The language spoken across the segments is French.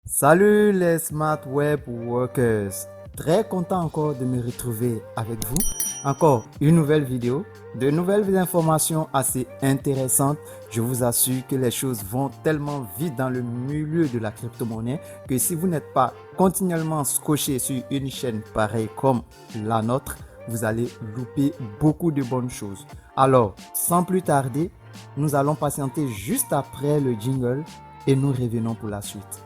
Salut les Smart Web Workers, très content encore de me retrouver avec vous. Encore une nouvelle vidéo, de nouvelles informations assez intéressantes. Je vous assure que les choses vont tellement vite dans le milieu de la crypto-monnaie que si vous n'êtes pas continuellement scotché sur une chaîne pareille comme la nôtre, vous allez louper beaucoup de bonnes choses. Alors, sans plus tarder, nous allons patienter juste après le jingle et nous revenons pour la suite.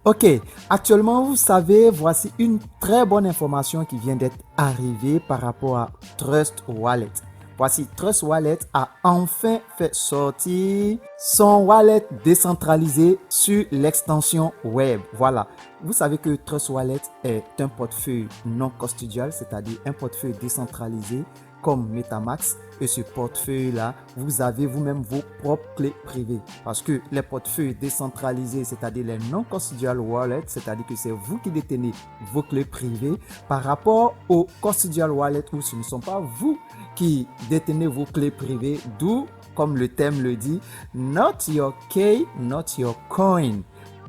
Ok, actuellement, vous savez, voici une très bonne information qui vient d'être arrivée par rapport à Trust Wallet. Voici, Trust Wallet a enfin fait sortir son wallet décentralisé sur l'extension web. Voilà, vous savez que Trust Wallet est un portefeuille non custodial, c'est-à-dire un portefeuille décentralisé comme MetaMask. Et ce portefeuille-là, vous avez vous-même vos propres clés privées. Parce que les portefeuilles décentralisés, c'est-à-dire les non-custodial wallets, c'est-à-dire que c'est vous qui détenez vos clés privées par rapport aux custodial wallets où ce ne sont pas vous qui détenez vos clés privées, d'où, comme le thème le dit, not your key, not your coin.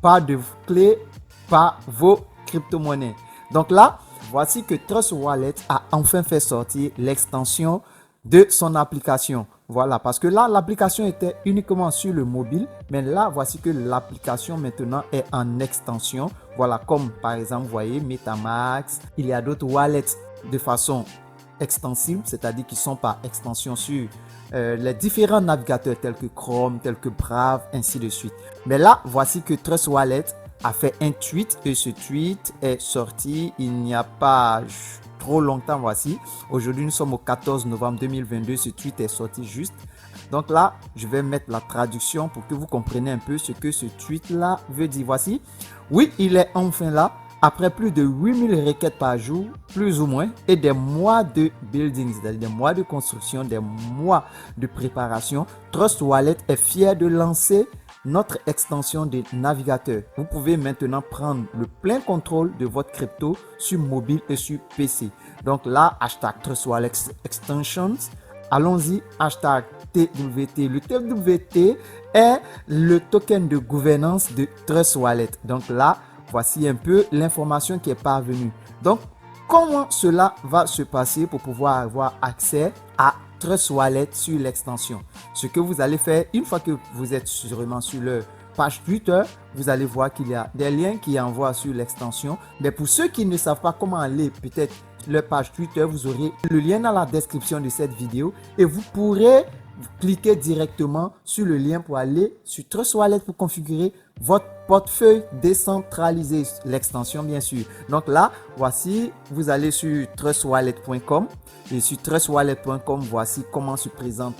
Pas de clés, pas vos crypto-monnaies. Donc là, voici que Trust Wallet a enfin fait sortir l'extension de son application. Voilà, parce que là, l'application était uniquement sur le mobile, mais là, voici que l'application maintenant est en extension. Voilà, comme par exemple, vous voyez, MetaMask, il y a d'autres wallets de façon extensible, c'est-à-dire qui sont par extension sur les différents navigateurs tels que Chrome, tels que Brave, ainsi de suite. Mais là, voici que Trust Wallet a fait un tweet et ce tweet est sorti il n'y a pas trop longtemps. Voici, aujourd'hui nous sommes au 14 novembre 2022, ce tweet est sorti juste. Donc là, je vais mettre la traduction pour que vous compreniez un peu ce que ce tweet là veut dire. Voici, oui, il est enfin là. Après plus de 8000 requêtes par jour, plus ou moins, et des mois de building, c'est-à-dire des mois de construction, des mois de préparation, Trust Wallet est fier de lancer notre extension de navigateur. Vous pouvez maintenant prendre le plein contrôle de votre crypto sur mobile et sur PC. Donc là, hashtag Trust Wallet Extensions. Allons-y, hashtag TWT. Le TWT est le token de gouvernance de Trust Wallet. Donc là, voici un peu l'information qui est parvenue. Donc, comment cela va se passer pour pouvoir avoir accès à Trust Wallet sur l'extension? Ce que vous allez faire, une fois que vous êtes sûrement sur leur page Twitter, vous allez voir qu'il y a des liens qui envoient sur l'extension. Mais pour ceux qui ne savent pas comment aller, peut-être leur page Twitter, vous aurez le lien dans la description de cette vidéo et vous pourrez cliquer directement sur le lien pour aller sur Trust Wallet pour configurer votre portefeuille décentralisé, l'extension bien sûr. Donc là, voici, vous allez sur trustwallet.com et sur trustwallet.com, voici comment se présente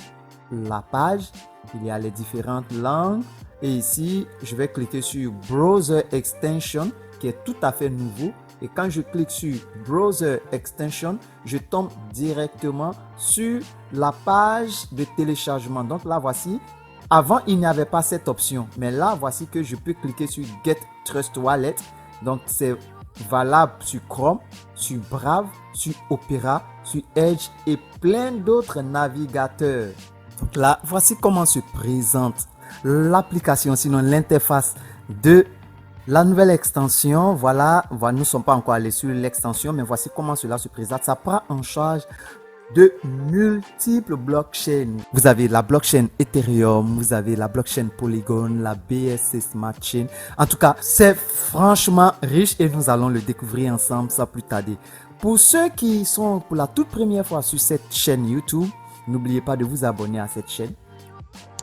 la page. Il y a les différentes langues et ici, je vais cliquer sur Browser Extension qui est tout à fait nouveau. Et quand je clique sur Browser Extension, je tombe directement sur la page de téléchargement. Donc là, voici. Avant, il n'y avait pas cette option. Mais là, voici que je peux cliquer sur Get Trust Wallet. Donc, c'est valable sur Chrome, sur Brave, sur Opera, sur Edge et plein d'autres navigateurs. Donc là, voici comment se présente l'application, sinon l'interface de la nouvelle extension. Voilà, nous ne sommes pas encore allés sur l'extension, mais voici comment cela se présente. Ça prend en charge de multiples blockchains. Vous avez la blockchain Ethereum, vous avez la blockchain Polygon, la BSC Smart Chain. En tout cas, c'est franchement riche et nous allons le découvrir ensemble sans plus tarder. Pour ceux qui sont pour la toute première fois sur cette chaîne YouTube, n'oubliez pas de vous abonner à cette chaîne,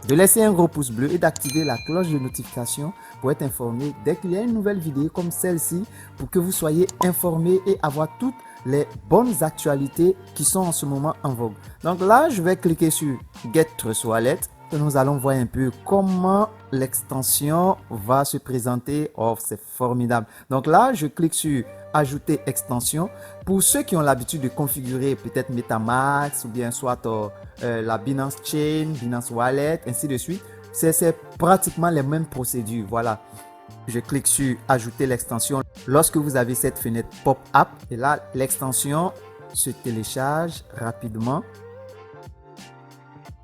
de laisser un gros pouce bleu et d'activer la cloche de notification pour être informé dès qu'il y a une nouvelle vidéo comme celle-ci, pour que vous soyez informés et avoir toutes les bonnes actualités qui sont en ce moment en vogue. Donc là, je vais cliquer sur Get Trust Wallet et nous allons voir un peu comment l'extension va se présenter. Oh, c'est formidable. Donc là, je clique sur Ajouter extension. Pour ceux qui ont l'habitude de configurer peut-être MetaMask ou bien soit la Binance Chain, Binance Wallet, ainsi de suite, c'est pratiquement les mêmes procédures. Voilà. Je clique sur Ajouter l'extension lorsque vous avez cette fenêtre pop-up. Et là, l'extension se télécharge rapidement.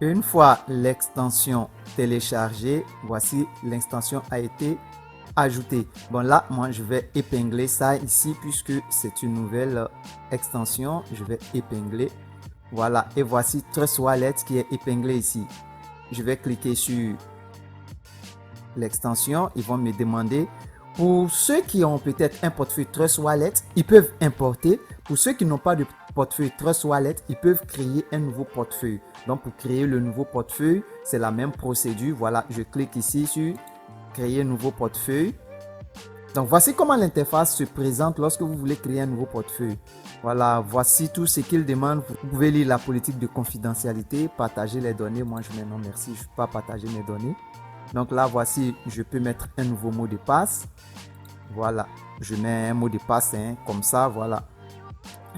Une fois l'extension téléchargée, voici l'extension a été ajoutée. Bon là, moi je vais épingler ça ici puisque c'est une nouvelle extension. Je vais épingler. Voilà, et voici Trust Wallet qui est épinglé ici. Je vais cliquer sur l'extension. Ils vont me demander. Pour ceux qui ont peut-être un portefeuille Trust Wallet, ils peuvent importer. Pour ceux qui n'ont pas de portefeuille Trust Wallet, ils peuvent créer un nouveau portefeuille. Donc, pour créer le nouveau portefeuille, c'est la même procédure. Voilà, je clique ici sur créer nouveau portefeuille. Donc, voici comment l'interface se présente lorsque vous voulez créer un nouveau portefeuille. Voilà, voici tout ce qu'il demande. Vous pouvez lire la politique de confidentialité, partager les données. Moi, je mets non merci, je ne peux pas partager mes données. Donc là, voici, je peux mettre un nouveau mot de passe. Voilà, je mets un mot de passe comme ça, voilà.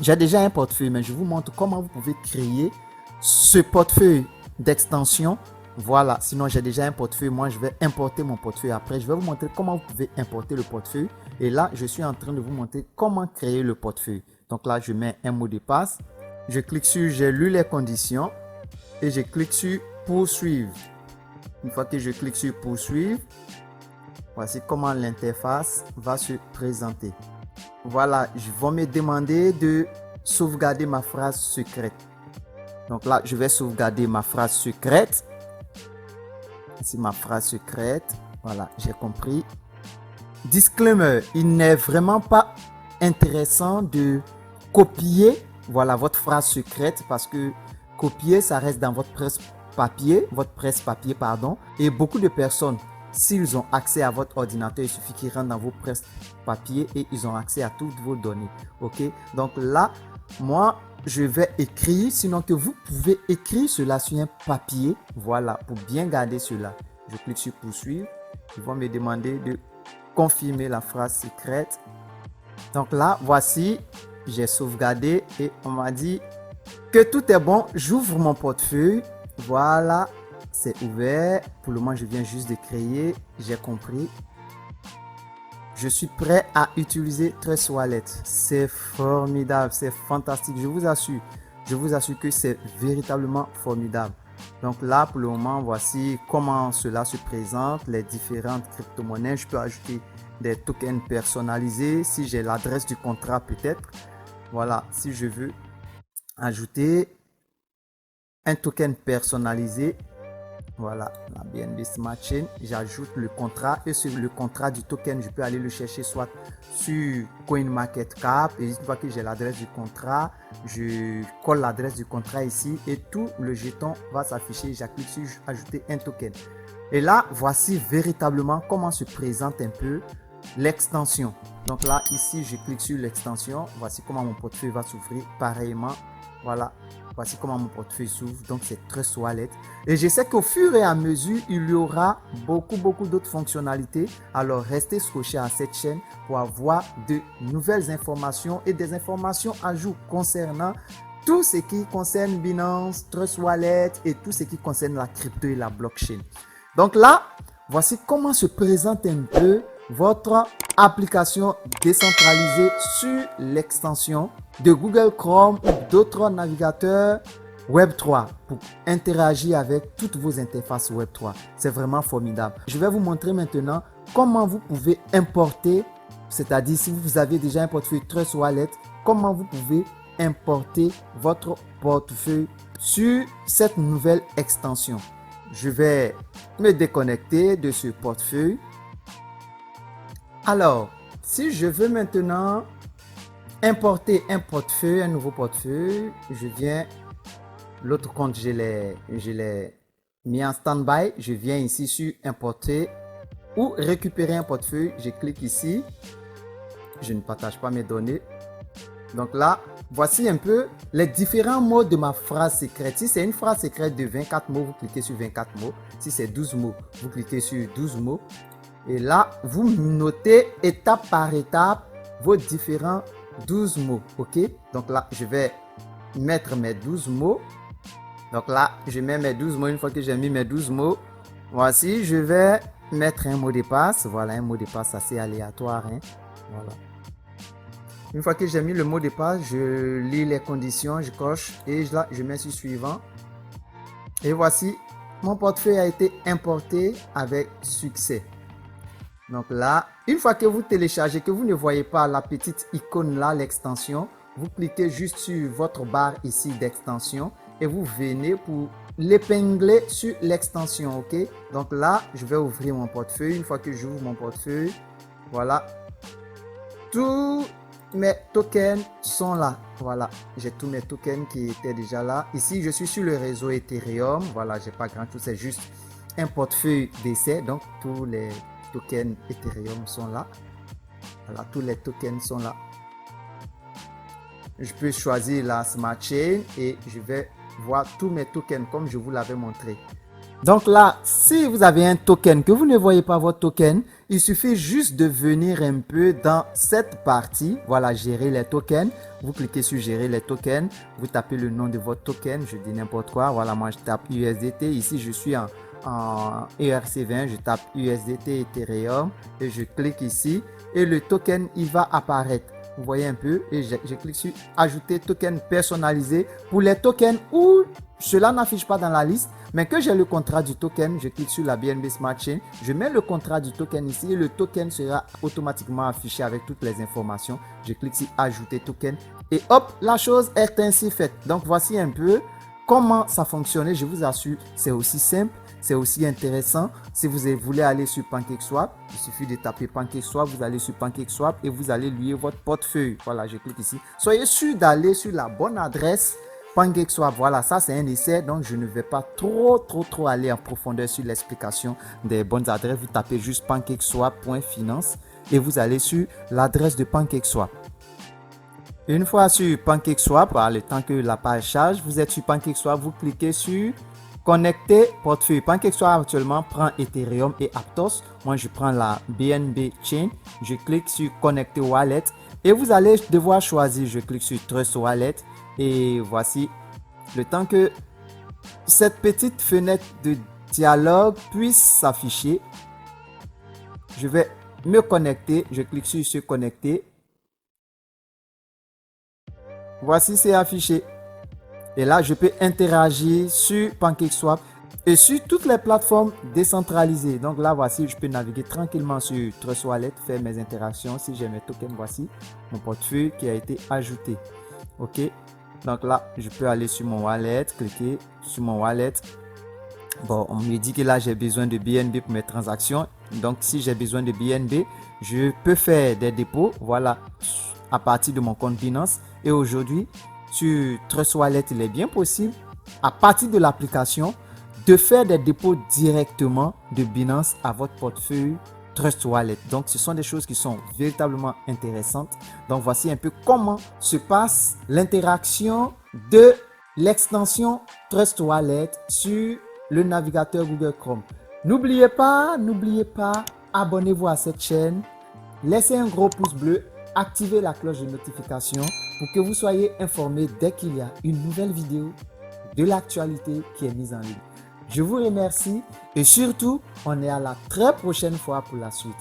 J'ai déjà un portefeuille, mais je vous montre comment vous pouvez créer ce portefeuille d'extension. Voilà, sinon j'ai déjà un portefeuille. Moi, je vais importer mon portefeuille après. Je vais vous montrer comment vous pouvez importer le portefeuille. Et là, je suis en train de vous montrer comment créer le portefeuille. Donc là, je mets un mot de passe. Je clique sur j'ai lu les conditions et je clique sur poursuivre. Une fois que je clique sur poursuivre, voici comment l'interface va se présenter. Voilà, ils vont me demander de sauvegarder ma phrase secrète. Donc là, je vais sauvegarder ma phrase secrète. C'est ma phrase secrète. Voilà, j'ai compris. Disclaimer, il n'est vraiment pas intéressant de copier, voilà, votre phrase secrète parce que copier, ça reste dans votre presse-papier, pardon. Et beaucoup de personnes, s'ils ont accès à votre ordinateur, il suffit qu'ils rentrent dans vos presse-papier et ils ont accès à toutes vos données. Ok, donc là, moi, je vais écrire, sinon que vous pouvez écrire cela sur un papier. Voilà, pour bien garder cela. Je clique sur poursuivre. Ils vont me demander de confirmer la phrase secrète. Donc là, voici, j'ai sauvegardé et on m'a dit que tout est bon. J'ouvre mon portefeuille. Voilà, c'est ouvert. Pour le moment, je viens juste de créer. J'ai compris. Je suis prêt à utiliser Trust Wallet. C'est formidable, c'est fantastique. Je vous assure que c'est véritablement formidable. Donc là, pour le moment, voici comment cela se présente, les différentes crypto-monnaies. Je peux ajouter des tokens personnalisés si j'ai l'adresse du contrat peut-être. Voilà, si je veux ajouter un token personnalisé, voilà, la BNB Smart Chain, j'ajoute le contrat et sur le contrat du token, je peux aller le chercher soit sur CoinMarketCap et une fois que j'ai l'adresse du contrat, je colle l'adresse du contrat ici et tout le jeton va s'afficher. J'applique sur ajouter un token. Et là, voici véritablement comment se présente un peu l'extension. Donc là, ici, je clique sur l'extension. Voici comment mon portefeuille va s'ouvrir pareillement. Voilà. Voici comment mon portefeuille s'ouvre. Donc, c'est Trust Wallet. Et je sais qu'au fur et à mesure, il y aura beaucoup d'autres fonctionnalités. Alors, restez scotché à cette chaîne pour avoir de nouvelles informations et des informations à jour concernant tout ce qui concerne Binance, Trust Wallet et tout ce qui concerne la crypto et la blockchain. Donc là, voici comment se présente un peu votre application décentralisée sur l'extension de Google Chrome ou d'autres navigateurs Web3 pour interagir avec toutes vos interfaces Web3. C'est vraiment formidable. Je vais vous montrer maintenant comment vous pouvez importer, c'est-à-dire si vous avez déjà un portefeuille Trust Wallet, comment vous pouvez importer votre portefeuille sur cette nouvelle extension. Je vais me déconnecter de ce portefeuille. Alors, si je veux maintenant importer un portefeuille, un nouveau portefeuille, je viens, l'autre compte, je l'ai mis en stand-by. Je viens ici sur importer ou récupérer un portefeuille. Je clique ici. Je ne partage pas mes données. Donc là, voici un peu les différents mots de ma phrase secrète. Si c'est une phrase secrète de 24 mots, vous cliquez sur 24 mots. Si c'est 12 mots, vous cliquez sur 12 mots. Et là, vous notez étape par étape vos différents 12 mots. OK? Donc là, je vais mettre mes 12 mots. Donc là, je mets mes 12 mots. Une fois que j'ai mis mes 12 mots, voici, je vais mettre un mot de passe. Voilà, un mot de passe assez aléatoire. Voilà. Une fois que j'ai mis le mot de passe, je lis les conditions, je coche et là, je mets sur suivant. Et voici, mon portefeuille a été importé avec succès. Donc là, une fois que vous téléchargez, que vous ne voyez pas la petite icône là, l'extension, vous cliquez juste sur votre barre ici d'extension et vous venez pour l'épingler sur l'extension, ok? Donc là, je vais ouvrir mon portefeuille. Une fois que j'ouvre mon portefeuille, voilà, tous mes tokens sont là. Voilà, j'ai tous mes tokens qui étaient déjà là. Ici, je suis sur le réseau Ethereum. Voilà, j'ai pas grand chose, c'est juste un portefeuille d'essai. Donc, tous les tokens Ethereum sont là. Voilà, tous les tokens sont là. Je peux choisir la Smart Chain et je vais voir tous mes tokens comme je vous l'avais montré. Donc là, si vous avez un token que vous ne voyez pas votre token, il suffit juste de venir un peu dans cette partie. Voilà, gérer les tokens. Vous cliquez sur gérer les tokens. Vous tapez le nom de votre token. Je dis n'importe quoi. Voilà, moi je tape USDT. Ici, je suis en ERC20. Je tape USDT Ethereum et je clique ici. Et le token, il va apparaître. Vous voyez un peu, et je clique sur ajouter token personnalisé. Pour les tokens où cela n'affiche pas dans la liste, mais que j'ai le contrat du token, je clique sur la BNB Smart Chain, je mets le contrat du token ici et le token sera automatiquement affiché avec toutes les informations. Je clique sur ajouter token et hop, la chose est ainsi faite. Donc voici un peu comment ça fonctionne. Je vous assure, c'est aussi simple. C'est aussi intéressant. Si vous voulez aller sur PancakeSwap, il suffit de taper PancakeSwap. Vous allez sur PancakeSwap et vous allez lier votre portefeuille. Voilà, je clique ici. Soyez sûr d'aller sur la bonne adresse PancakeSwap. Voilà, ça c'est un essai. Donc, je ne vais pas trop aller en profondeur sur l'explication des bonnes adresses. Vous tapez juste pancakeswap.finance et vous allez sur l'adresse de PancakeSwap. Une fois sur PancakeSwap, le temps que la page charge, vous êtes sur PancakeSwap, vous cliquez sur connecter portefeuille. PancakeSwap actuellement prend Ethereum et Aptos. Moi, je prends la BNB Chain. Je clique sur connecter wallet et vous allez devoir choisir. Je clique sur Trust Wallet et voici le temps que cette petite fenêtre de dialogue puisse s'afficher. Je vais me connecter. Je clique sur se connecter. Voici, c'est affiché. Et là, je peux interagir sur PancakeSwap et sur toutes les plateformes décentralisées. Donc là, voici, je peux naviguer tranquillement sur Trust Wallet, faire mes interactions. Si j'ai mes tokens, voici mon portefeuille qui a été ajouté. OK. Donc là, je peux aller sur mon wallet, cliquer sur mon wallet. Bon, on me dit que là, j'ai besoin de BNB pour mes transactions. Donc, si j'ai besoin de BNB, je peux faire des dépôts. Voilà, à partir de mon compte Binance. Et aujourd'hui, sur Trust Wallet, il est bien possible, à partir de l'application, de faire des dépôts directement de Binance à votre portefeuille Trust Wallet. Donc, ce sont des choses qui sont véritablement intéressantes. Donc, voici un peu comment se passe l'interaction de l'extension Trust Wallet sur le navigateur Google Chrome. N'oubliez pas, abonnez-vous à cette chaîne, laissez un gros pouce bleu, activez la cloche de notification pour que vous soyez informés dès qu'il y a une nouvelle vidéo de l'actualité qui est mise en ligne. Je vous remercie et surtout, on est à la très prochaine fois pour la suite.